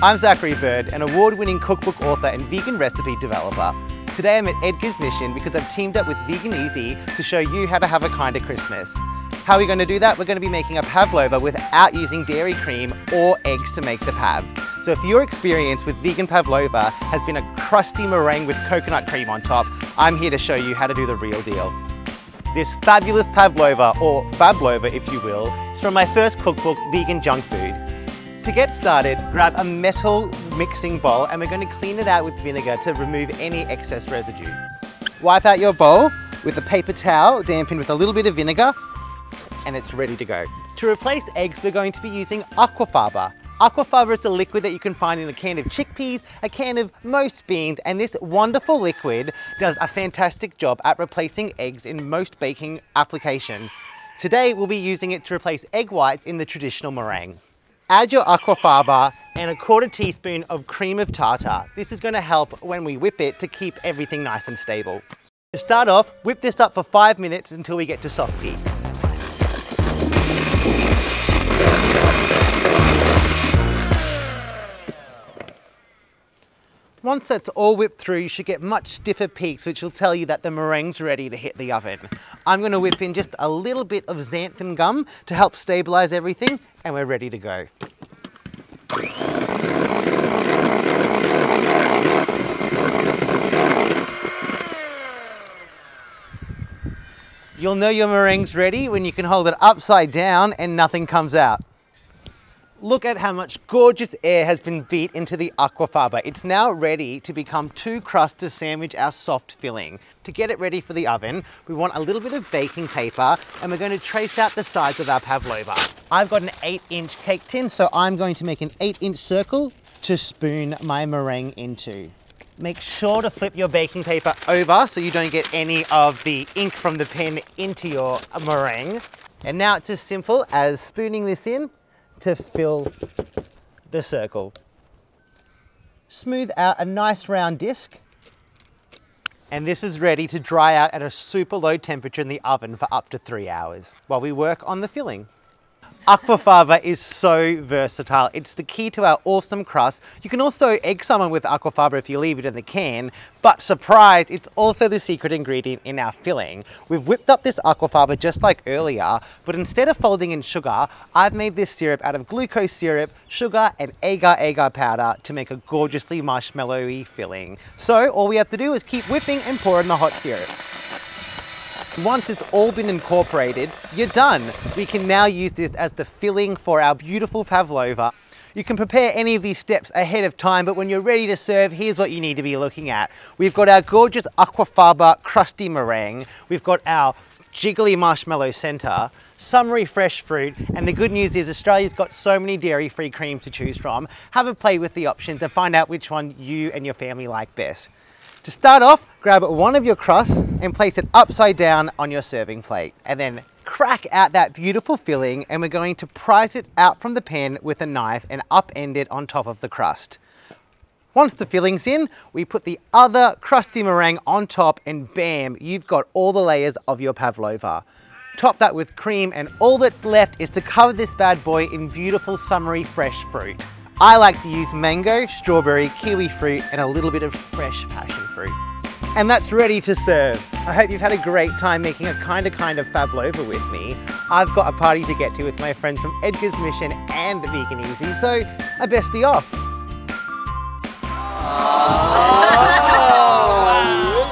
I'm Zachary Bird, an award-winning cookbook author and vegan recipe developer. Today I'm at Edgar's Mission because I've teamed up with Vegan Easy to show you how to have a kinder Christmas. How are we going to do that? We're going to be making a pavlova without using dairy cream or eggs to make the pav. So if your experience with vegan pavlova has been a crusty meringue with coconut cream on top, I'm here to show you how to do the real deal. This fabulous pavlova, or fablova if you will, is from my first cookbook, Vegan Junk Food. To get started, grab a metal mixing bowl and we're going to clean it out with vinegar to remove any excess residue. Wipe out your bowl with a paper towel dampened with a little bit of vinegar and it's ready to go. To replace eggs, we're going to be using Aquafaba. Aquafaba is a liquid that you can find in a can of chickpeas, a can of most beans, and this wonderful liquid does a fantastic job at replacing eggs in most baking application. Today, we'll be using it to replace egg whites in the traditional meringue. Add your Aquafaba and a quarter teaspoon of cream of tartar. This is going to help when we whip it to keep everything nice and stable. To start off, whip this up for 5 minutes until we get to soft peaks. Once that's all whipped through, you should get much stiffer peaks, which will tell you that the meringue's ready to hit the oven. I'm going to whip in just a little bit of xanthan gum to help stabilize everything, and we're ready to go. You'll know your meringue's ready when you can hold it upside down and nothing comes out. Look at how much gorgeous air has been beat into the Aquafaba. It's now ready to become 2 crusts to sandwich our soft filling. To get it ready for the oven, we want a little bit of baking paper and we're going to trace out the size of our pavlova. I've got an 8-inch cake tin, so I'm going to make an 8-inch circle to spoon my meringue into. Make sure to flip your baking paper over so you don't get any of the ink from the pen into your meringue. And now it's as simple as spooning this in to fill the circle. Smooth out a nice round disc, and this is ready to dry out at a super low temperature in the oven for up to 3 hours while we work on the filling. Aquafaba is so versatile. It's the key to our awesome crust. You can also egg someone with Aquafaba if you leave it in the can, but surprise, it's also the secret ingredient in our filling. We've whipped up this Aquafaba just like earlier, but instead of folding in sugar, I've made this syrup out of glucose syrup, sugar, and agar-agar powder to make a gorgeously marshmallowy filling. So all we have to do is keep whipping and pour in the hot syrup. Once it's all been incorporated, you're done. We can now use this as the filling for our beautiful pavlova. You can prepare any of these steps ahead of time, but when you're ready to serve, here's what you need to be looking at. We've got our gorgeous Aquafaba crusty meringue. We've got our jiggly marshmallow center, summery fresh fruit, and the good news is Australia's got so many dairy-free creams to choose from. Have a play with the options and find out which one you and your family like best. To start off, grab one of your crusts and place it upside down on your serving plate. And then crack out that beautiful filling, and we're going to prise it out from the pan with a knife and upend it on top of the crust. Once the filling's in, we put the other crusty meringue on top and bam, you've got all the layers of your pavlova. Top that with cream and all that's left is to cover this bad boy in beautiful summery fresh fruit. I like to use mango, strawberry, kiwi fruit, and a little bit of fresh passion fruit. And that's ready to serve. I hope you've had a great time making a kind of pavlova with me. I've got a party to get to with my friends from Edgar's Mission and Vegan Easy, so I best be off.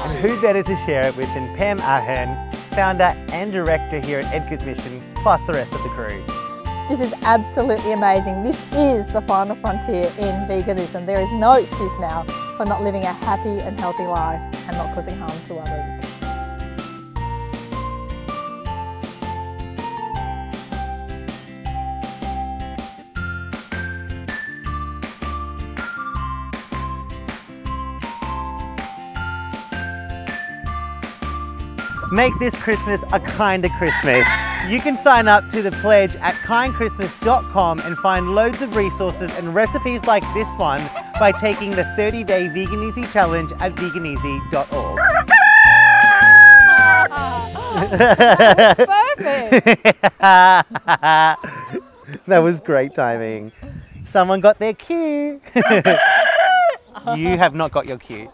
And who better to share it with than Pam Ahern, founder and director here at Edgar's Mission, plus the rest of the crew. This is absolutely amazing. This is the final frontier in veganism. There is no excuse now for not living a happy and healthy life and not causing harm to others. Make this Christmas a kinder Christmas. You can sign up to the pledge at kindchristmas.com and find loads of resources and recipes like this one by taking the 30-day Vegan Easy Challenge at veganeasy.org. Perfect! That was great timing. Someone got their cue. You have not got your cue.